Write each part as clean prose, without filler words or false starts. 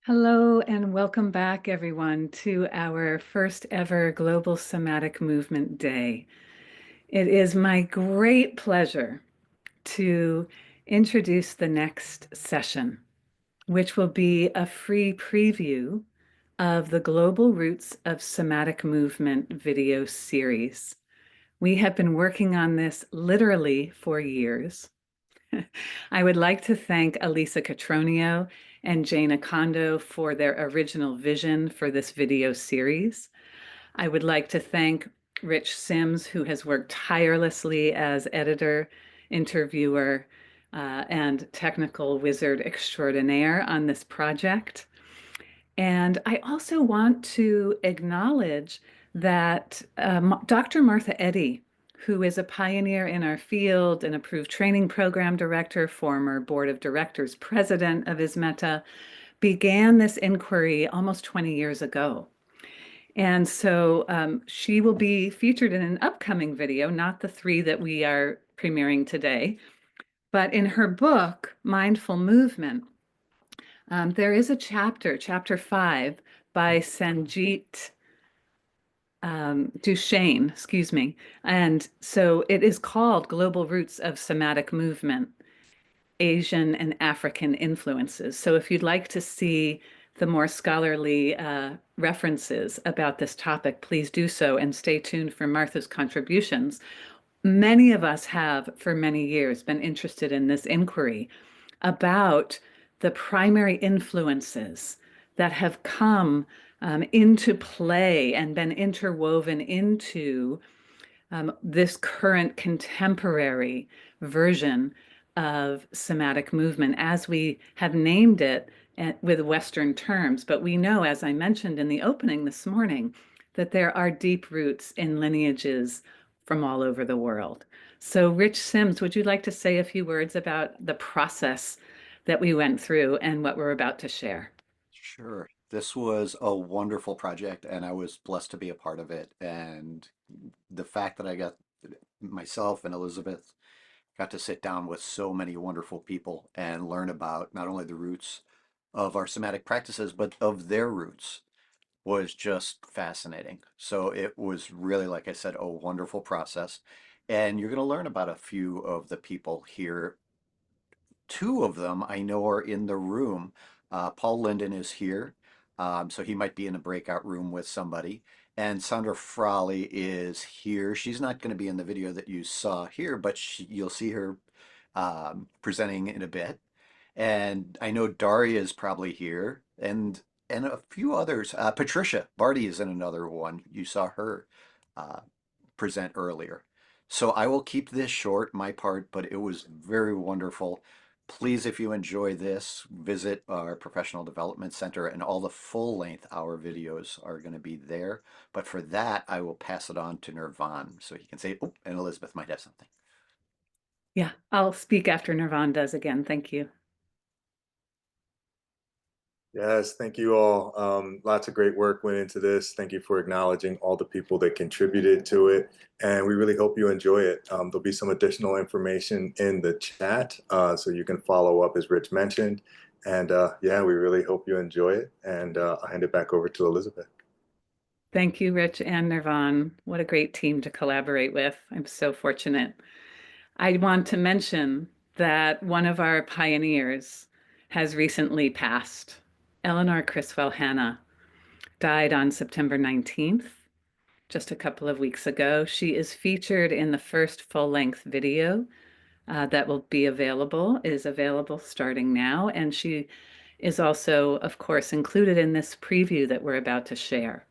Hello and welcome back, everyone, to our first ever Global Somatic Movement Day. It is my great pleasure to introduce the next session, which will be a free preview of the Global Roots of Somatic Movement video series. We have been working on this literally for years. I would like to thank Elisa Catronio and Jana Kondo for their original vision for this video series. I would like to thank Rich Sims, who has worked tirelessly as editor, interviewer, and technical wizard extraordinaire on this project. And I also want to acknowledge that Dr. Martha Eddy, who is a pioneer in our field, an approved training program director, former board of directors president of ISMETA, began this inquiry almost 20 years ago. And so she will be featured in an upcoming video, not the three that we are premiering today, but in her book, Mindful Movement, there is a chapter 5, by Sanjeet Duchesne, excuse me. And so it is called Global Roots of Somatic Movement, Asian and African Influences. So if you'd like to see the more scholarly references about this topic, please do so and stay tuned for Martha's contributions. Many of us have, for many years, been interested in this inquiry about the primary influences that have come into play and been interwoven into this current contemporary version of somatic movement, as we have named it with Western terms. But we know, as I mentioned in the opening this morning, that there are deep roots in lineages from all over the world. So, Rich Sims, would you like to say a few words about the process that we went through and what we're about to share? Sure. This was a wonderful project, and I was blessed to be a part of it. And the fact that I got myself and Elizabeth got to sit down with so many wonderful people and learn about not only the roots of our somatic practices, but of their roots was just fascinating. So it was really, like I said, a wonderful process. And you're going to learn about a few of the people here. Two of them I know are in the room. Paul Linden is here, so he might be in a breakout room with somebody. And Sondra Fraleigh is here. She's not going to be in the video that you saw here, but you'll see her presenting in a bit. And I know Daria is probably here, and a few others. Patricia, Bardi is in another one. You saw her uh, present earlier. So I will keep this short, my part, but it was very wonderful. Please, if you enjoy this, visit our Professional Development Center, and all the full-length hour videos are going to be there. But for that, I will pass it on to Nirvan so he can say, oh, and Elizabeth might have something. Yeah, I'll speak after Nirvan does again. Thank you. Yes, thank you all. Lots of great work went into this. Thank you for acknowledging all the people that contributed to it. And we really hope you enjoy it. There'll be some additional information in the chat, so you can follow up as Rich mentioned. And yeah, we really hope you enjoy it. And I'll hand it back over to Elizabeth. Thank you, Rich and Nirvan. What a great team to collaborate with. I'm so fortunate. I want to mention that one of our pioneers has recently passed. Eleanor Criswell-Hanna died on September 19th, just a couple of weeks ago. She is featured in the first full-length video that will be available, is available starting now. And she is also, of course, included in this preview that we're about to share.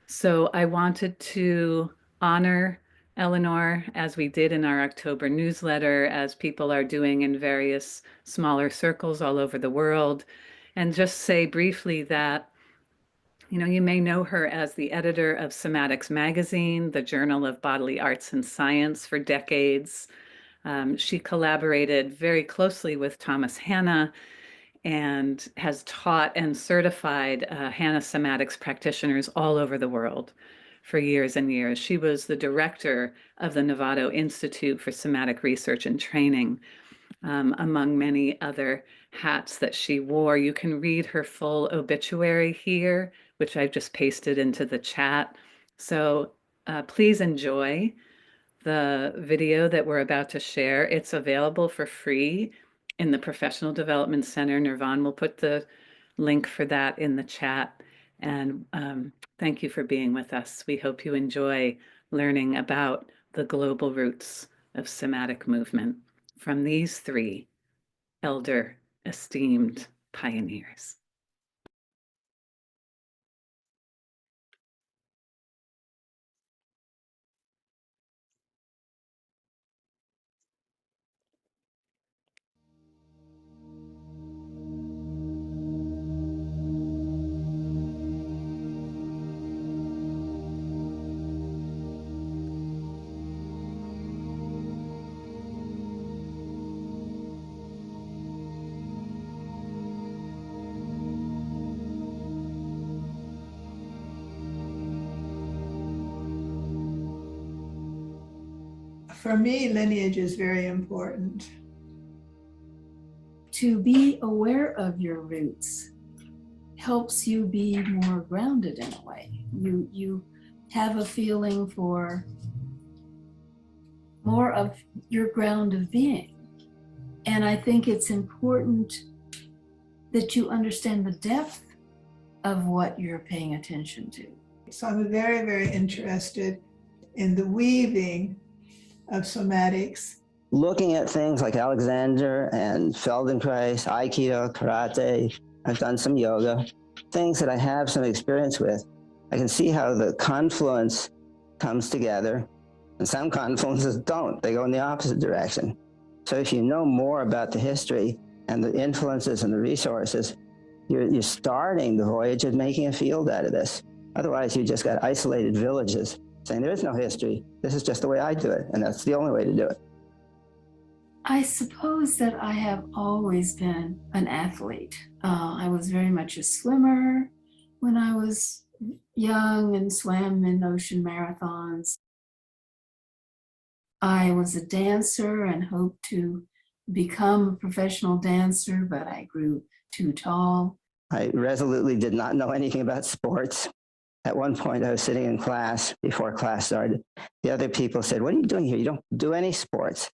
So I wanted to honor Eleanor, as we did in our October newsletter, as people are doing in various smaller circles all over the world, and just say briefly that, you may know her as the editor of Somatics Magazine, the Journal of Bodily Arts and Science, for decades. She collaborated very closely with Thomas Hanna and has taught and certified Hanna somatics practitioners all over the world for years and years. She was the director of the Novato Institute for Somatic Research and Training, among many other hats that she wore. You can read her full obituary here, which I've just pasted into the chat. So please enjoy the video that we're about to share. It's available for free in the Professional Development Center. Nirvan will put the link for that in the chat. And thank you for being with us. We hope you enjoy learning about the global roots of somatic movement from these three elder, esteemed pioneers. For me, lineage is very important. To be aware of your roots helps you be more grounded in a way. You have a feeling for more of your ground of being. And I think it's important that you understand the depth of what you're paying attention to. So I'm very, very interested in the weaving of somatics. Looking at things like Alexander and Feldenkrais, Aikido, karate, I've done some yoga, things that I have some experience with. I can see how the confluence comes together, and some confluences don't. They go in the opposite direction. So if you know more about the history and the influences and the resources, you're starting the voyage of making a field out of this. Otherwise, you just got isolated villages saying there is no history. This is just the way I do it, and that's the only way to do it. I suppose that I have always been an athlete. I was very much a swimmer when I was young and swam in ocean marathons. I was a dancer and hoped to become a professional dancer, but I grew too tall. I resolutely did not know anything about sports. At one point, I was sitting in class before class started. The other people said, "What are you doing here? You don't do any sports."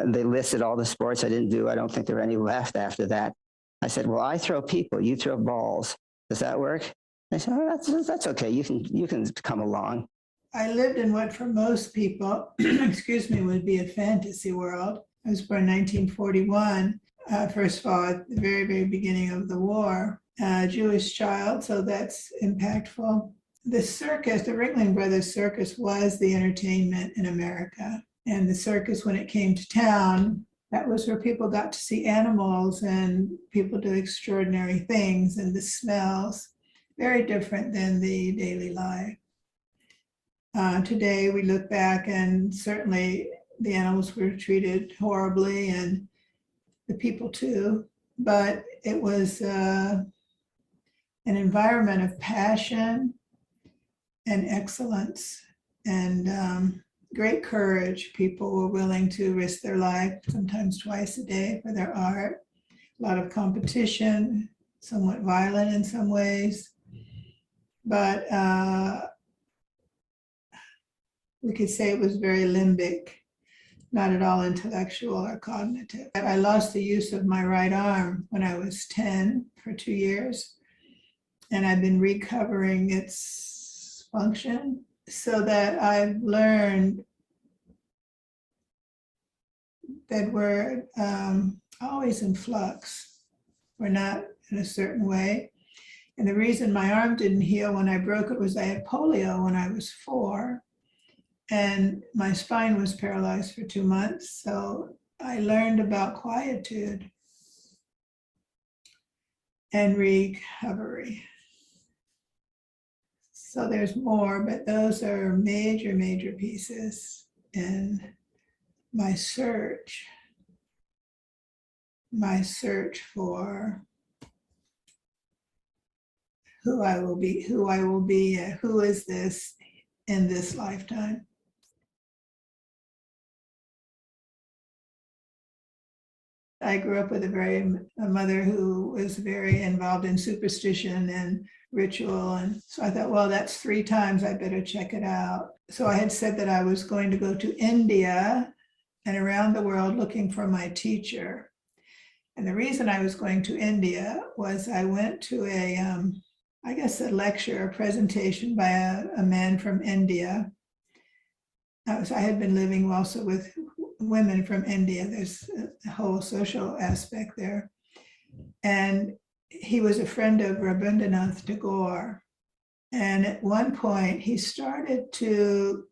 They listed all the sports I didn't do. I don't think there were any left after that. I said, "Well, I throw people, you throw balls. Does that work?" They said, "Oh, that's okay. You can come along." I lived in what for most people, excuse me, would be a fantasy world. I was born in 1941. First of all, at the very, very beginning of the war, Jewish child, so that's impactful. The circus, the Ringling Brothers Circus, was the entertainment in America. And the circus, when it came to town, that was where people got to see animals and people do extraordinary things, and the smells, very different than the daily life. Today, we look back and certainly the animals were treated horribly and the people too, but it was an environment of passion and excellence and great courage. People were willing to risk their life, sometimes twice a day, for their art. A lot of competition, somewhat violent in some ways, but we could say it was very limbic, not at all intellectual or cognitive. I lost the use of my right arm when I was 10 for 2 years, and I've been recovering its function so that I've learned that we're always in flux. We're not in a certain way. And the reason my arm didn't heal when I broke it was I had polio when I was 4. And my spine was paralyzed for 2 months. So I learned about quietude and recovery. So there's more, but those are major, major pieces in my search for who I will be, who is this in this lifetime. I grew up with a mother who was very involved in superstition and ritual. And so I thought, well, that's 3 times, I better check it out. So I had said that I was going to go to India and around the world looking for my teacher. And the reason I was going to India was I went to a lecture, a presentation by a man from India. I had been living also with women from India. There's a whole social aspect there. And he was a friend of Rabindranath Tagore. And at one point, he started to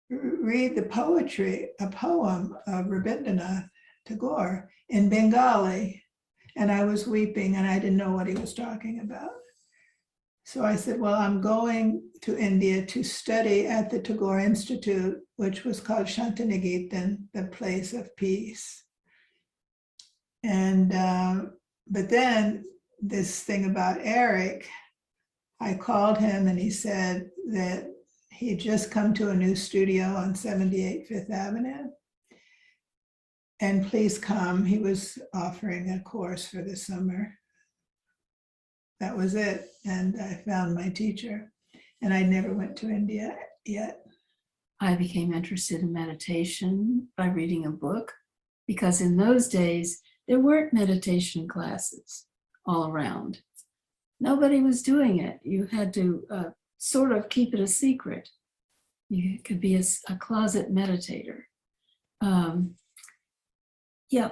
read the poetry, a poem of Rabindranath Tagore in Bengali. And I was weeping and I didn't know what he was talking about. So I said, well, I'm going to India to study at the Tagore Institute, which was called Shantiniketan, the place of peace. And, but then this thing about Eric, I called him and he said that he'd just come to a new studio on 78 Fifth Avenue. And please come. He was offering a course for the summer. That was it. And I found my teacher. And I never went to India yet. I became interested in meditation by reading a book, because in those days, there weren't meditation classes all around. Nobody was doing it. You had to sort of keep it a secret. You could be a closet meditator.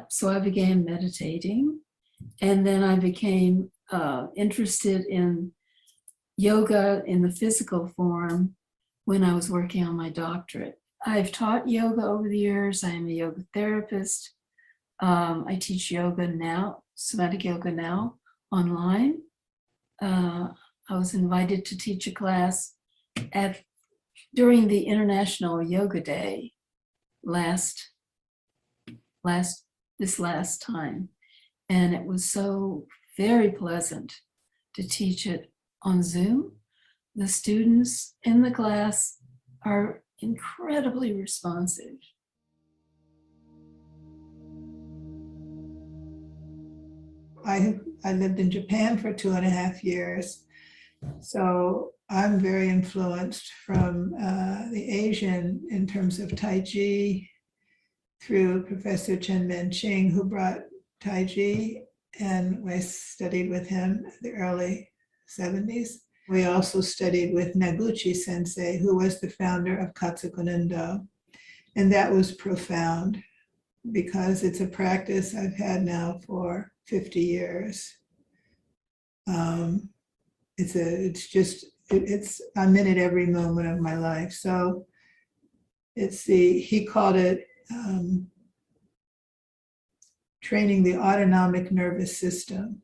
So I began meditating, and then I became interested in yoga in the physical form when I was working on my doctorate. I've taught yoga over the years. I am a yoga therapist. I teach yoga now, somatic yoga now, online. I was invited to teach a class during the International Yoga Day this last time. And it was so very pleasant to teach it on Zoom. The students in the class are incredibly responsive. I lived in Japan for 2.5 years. So I'm very influenced from the Asian in terms of Tai Chi through Professor Chen Men-ching, who brought Tai Chi, and I studied with him in the early 70s. We also studied with Noguchi Sensei, who was the founder of Katsukunen-do. And that was profound because it's a practice I've had now for 50 years. I'm in it every moment of my life. So he called it training the autonomic nervous system.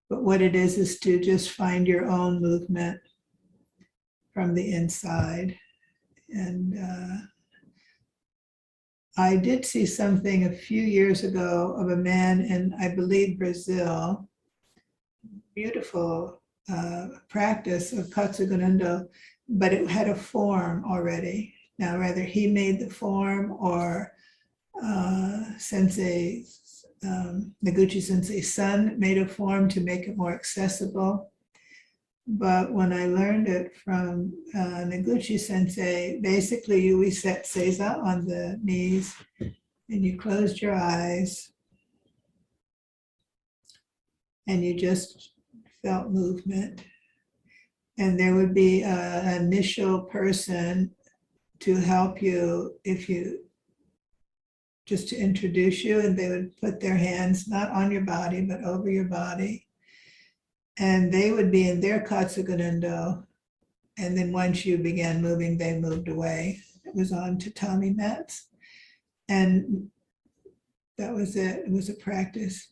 But what it is to just find your own movement from the inside. And I did see something a few years ago of a man in, I believe, Brazil, beautiful practice of Katsukunen-do, but it had a form already. Now, whether he made the form or Noguchi Sensei's son made a form to make it more accessible. But when I learned it from Noguchi Sensei, basically we set seiza on the knees and you closed your eyes and you just felt movement. And there would be an initial person to help you just to introduce you, and they would put their hands not on your body, but over your body. And they would be in their Katsukunen-do. And then once you began moving, they moved away. It was on tatami mats. And that was it. It was a practice.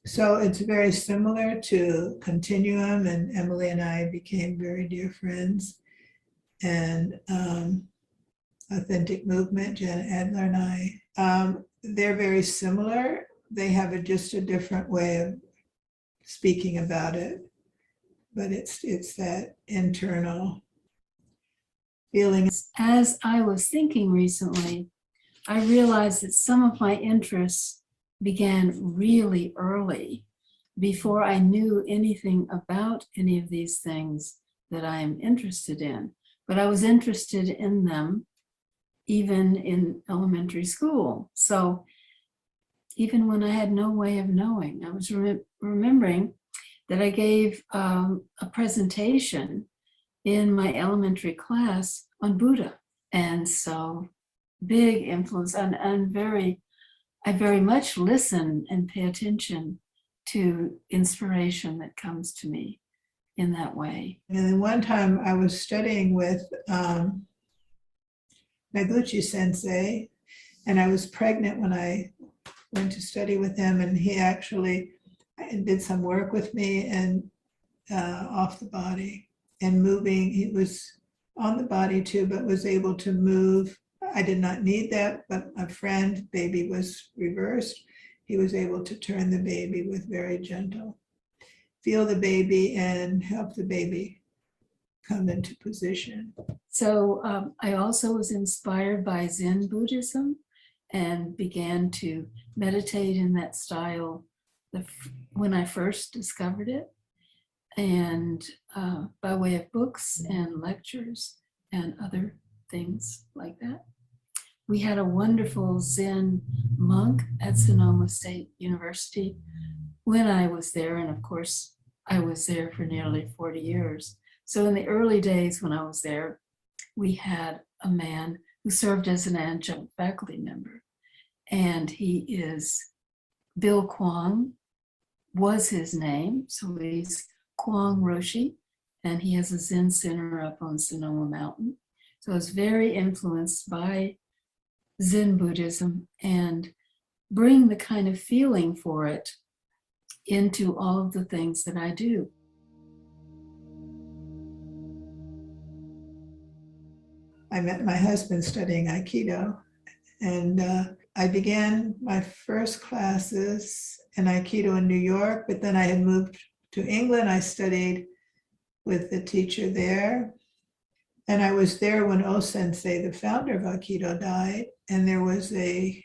So it's very similar to Continuum, and Emily and I became very dear friends. And Authentic Movement, Janet Adler and I, they're very similar. They have just a different way of speaking about it, but it's that internal feeling. As I was thinking recently, I realized that some of my interests began really early, before I knew anything about any of these things that I am interested in. But I was interested in them even in elementary school. So even when I had no way of knowing, I was remembering that I gave a presentation in my elementary class on Buddha. And so big influence, and I very much listen and pay attention to inspiration that comes to me in that way. And then one time I was studying with Noguchi sensei, and I was pregnant when I went to study with him, and he actually did some work with me and off the body and moving. He was on the body too, but was able to move. I did not need that, but a friend, baby was reversed. He was able to turn the baby with very gentle, feel the baby and help the baby come into position. So I also was inspired by Zen Buddhism and began to meditate in that style when I first discovered it, and by way of books and lectures and other things like that. We had a wonderful Zen monk at Sonoma State University when I was there, and of course I was there for nearly 40 years. So in the early days when I was there, we had a man who served as an adjunct faculty member, and he is Bill Kwong was his name, so he's Kwong Roshi, and he has a Zen center up on Sonoma Mountain. So I was very influenced by Zen Buddhism and bring the kind of feeling for it into all of the things that I do. I met my husband studying Aikido, and I began my first classes in Aikido in New York, but then I had moved to England. I studied with the teacher there, and I was there when O-sensei, the founder of Aikido, died, and there was a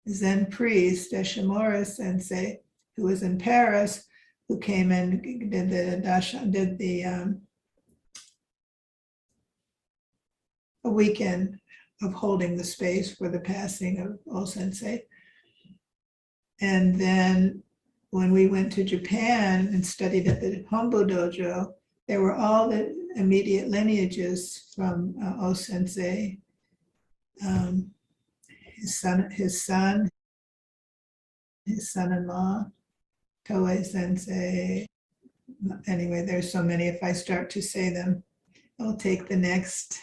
Zen priest, Shimura sensei, who was in Paris, who came and did a weekend of holding the space for the passing of O-sensei. And then when we went to Japan and studied at the Hombu Dojo, there were all the immediate lineages from O-sensei, his son-in-law, Toei sensei. Anyway, there's so many. If I start to say them, it'll take the next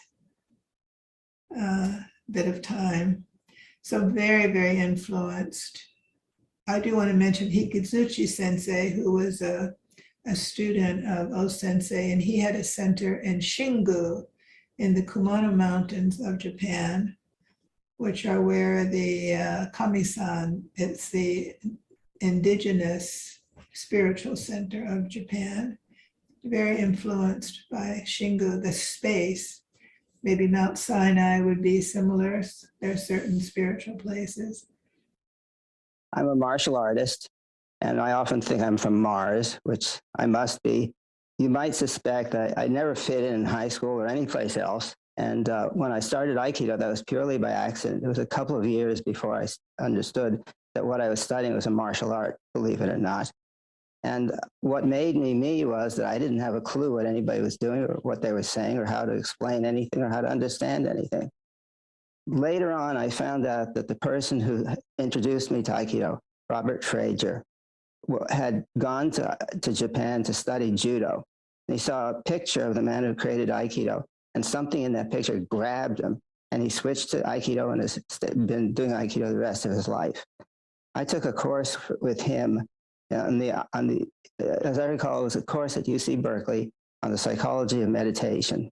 bit of time. So very, very influenced. I do want to mention Hikazuchi sensei, who was a student of O-sensei, and he had a center in Shingu in the Kumano Mountains of Japan, which are where the Kami-san, it's the indigenous spiritual center of Japan, very influenced by Shingu, the space. Maybe Mount Sinai would be similar. There are certain spiritual places. I'm a martial artist, and I often think I'm from Mars, which I must be. You might suspect that I never fit in high school or anyplace else. And when I started Aikido, that was purely by accident. It was a couple of years before I understood that what I was studying was a martial art, believe it or not. And what made me me was that I didn't have a clue what anybody was doing or what they were saying or how to explain anything or how to understand anything. Later on, I found out that the person who introduced me to Aikido, Robert Frazier, had gone to Japan to study judo. And he saw a picture of the man who created Aikido, and something in that picture grabbed him, and he switched to Aikido and has been doing Aikido the rest of his life. I took a course with him as I recall, it was a course at UC Berkeley on the psychology of meditation.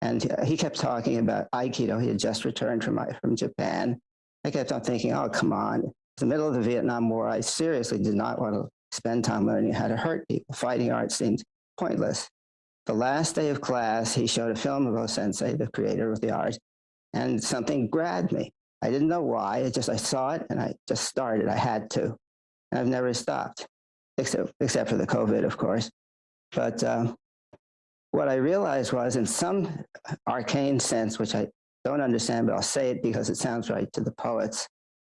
And he kept talking about Aikido. He had just returned from Japan. I kept on thinking, oh, come on. It's the middle of the Vietnam War. I seriously did not want to spend time learning how to hurt people. Fighting art seemed pointless. The last day of class, he showed a film of O-sensei, the creator of the art, and something grabbed me. I didn't know why. I saw it and I just started. I had to. And I've never stopped, except for the COVID, of course. But what I realized was, in some arcane sense, which I don't understand, but I'll say it because it sounds right to the poets,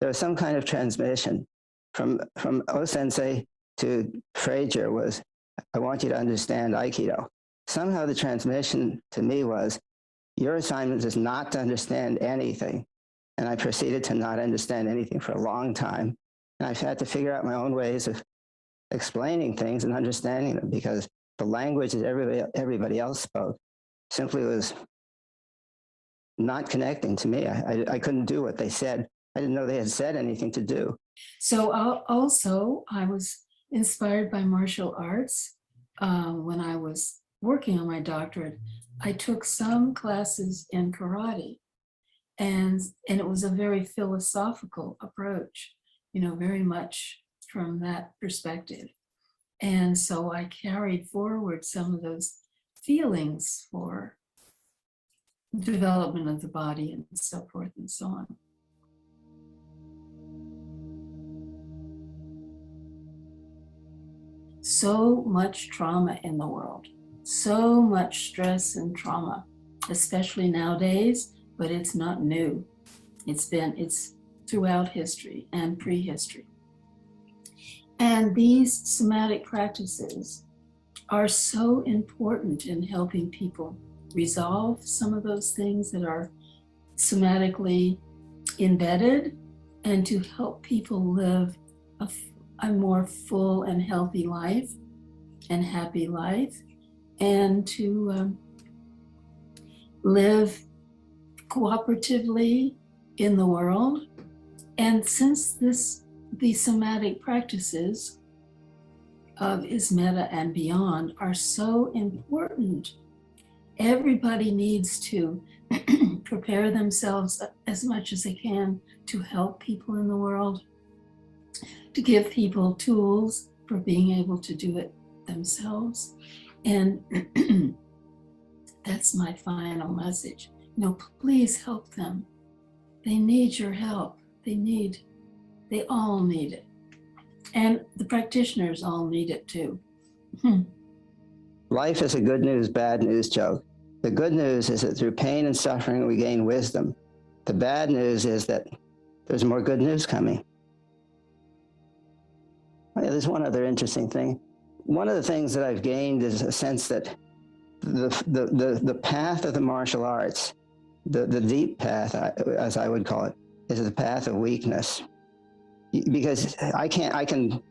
there was some kind of transmission from O-sensei to Frazier was, I want you to understand Aikido. Somehow the transmission to me was, your assignment is not to understand anything. And I proceeded to not understand anything for a long time. And I've had to figure out my own ways of explaining things and understanding them, because the language that everybody else spoke simply was not connecting to me. I couldn't do what they said. I didn't know they had said anything to do. So also, I was inspired by martial arts. When I was working on my doctorate, I took some classes in karate, and it was a very philosophical approach, very much from that perspective. And so I carried forward some of those feelings for development of the body and so forth and so on. So much trauma in the world, so much stress and trauma, especially nowadays, but it's not new. It's throughout history and prehistory. And these somatic practices are so important in helping people resolve some of those things that are somatically embedded, and to help people live a more full and healthy life and happy life, and to live cooperatively in the world. And since the somatic practices of ISMETA and beyond are so important, everybody needs to prepare themselves as much as they can to help people in the world, to give people tools for being able to do it themselves. And that's my final message. Please help them. They need your help. They all need it. And the practitioners all need it too. Life is a good news, bad news joke. The good news is that through pain and suffering, we gain wisdom. The bad news is that there's more good news coming. There's one other interesting thing. One of the things that I've gained is a sense that the path of the martial arts, the deep path, as I would call it, is the path of weakness. Because I can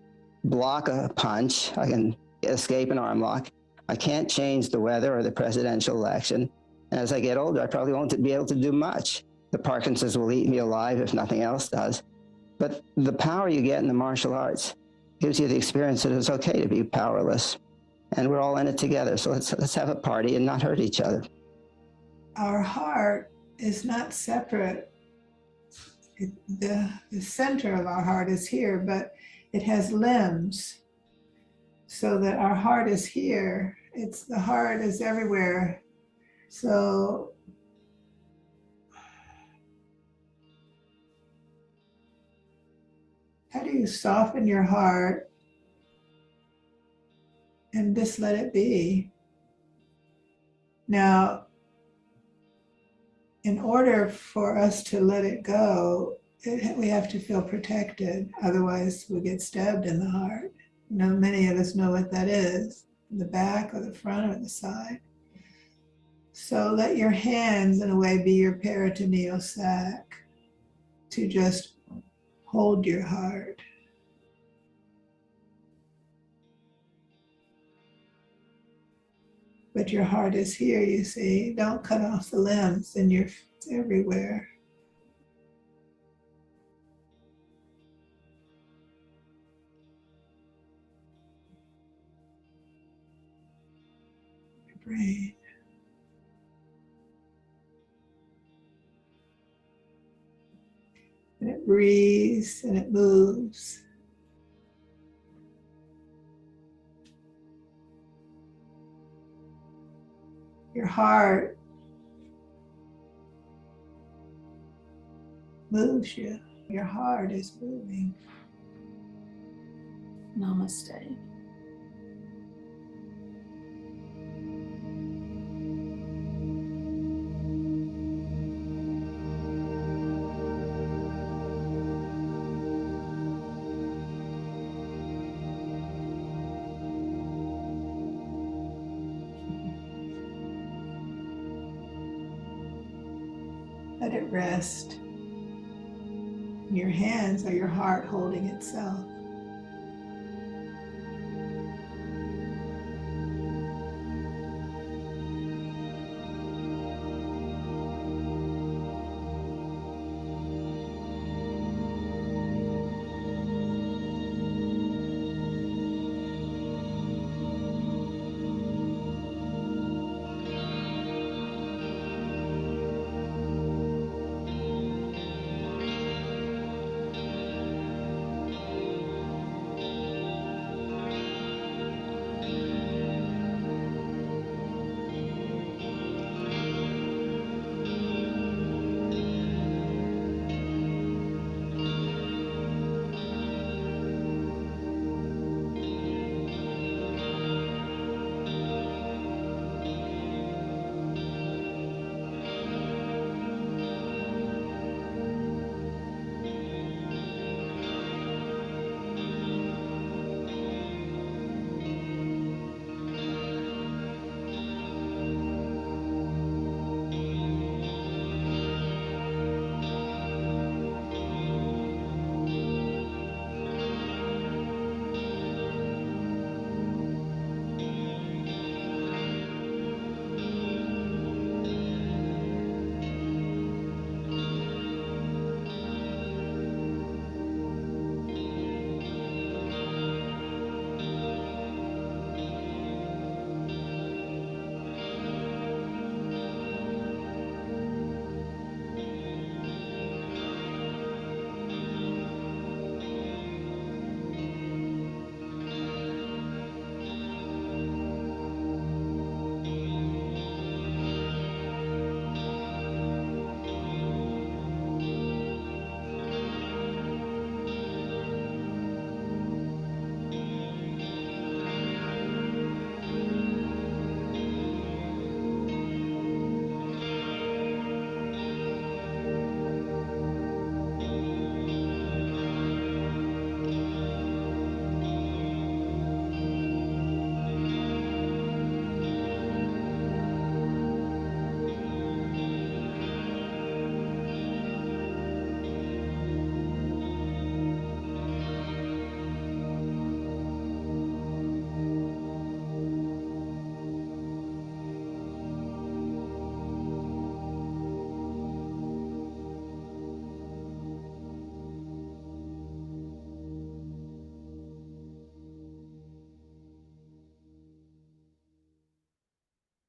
block a punch, I can escape an arm lock, I can't change the weather or the presidential election. And as I get older, I probably won't be able to do much. The Parkinson's will eat me alive if nothing else does. But the power you get in the martial arts gives you the experience that it's okay to be powerless. And we're all in it together. So let's have a party and not hurt each other. Our heart is not separate. The center of our heart is here, but it has limbs, so that our heart is here. The heart is everywhere. So how do you soften your heart and just let it be? Now, in order for us to let it go, we have to feel protected. Otherwise, we get stabbed in the heart. Many of us know what that is, the back or the front or the side. So let your hands, in a way, be your peritoneal sac to just hold your heart. But your heart is here, you see. Don't cut off the limbs, and you're everywhere. Your brain. And it breathes and it moves. Your heart moves you. Your heart is moving. Namaste. Let it rest. Your hands are your heart holding itself.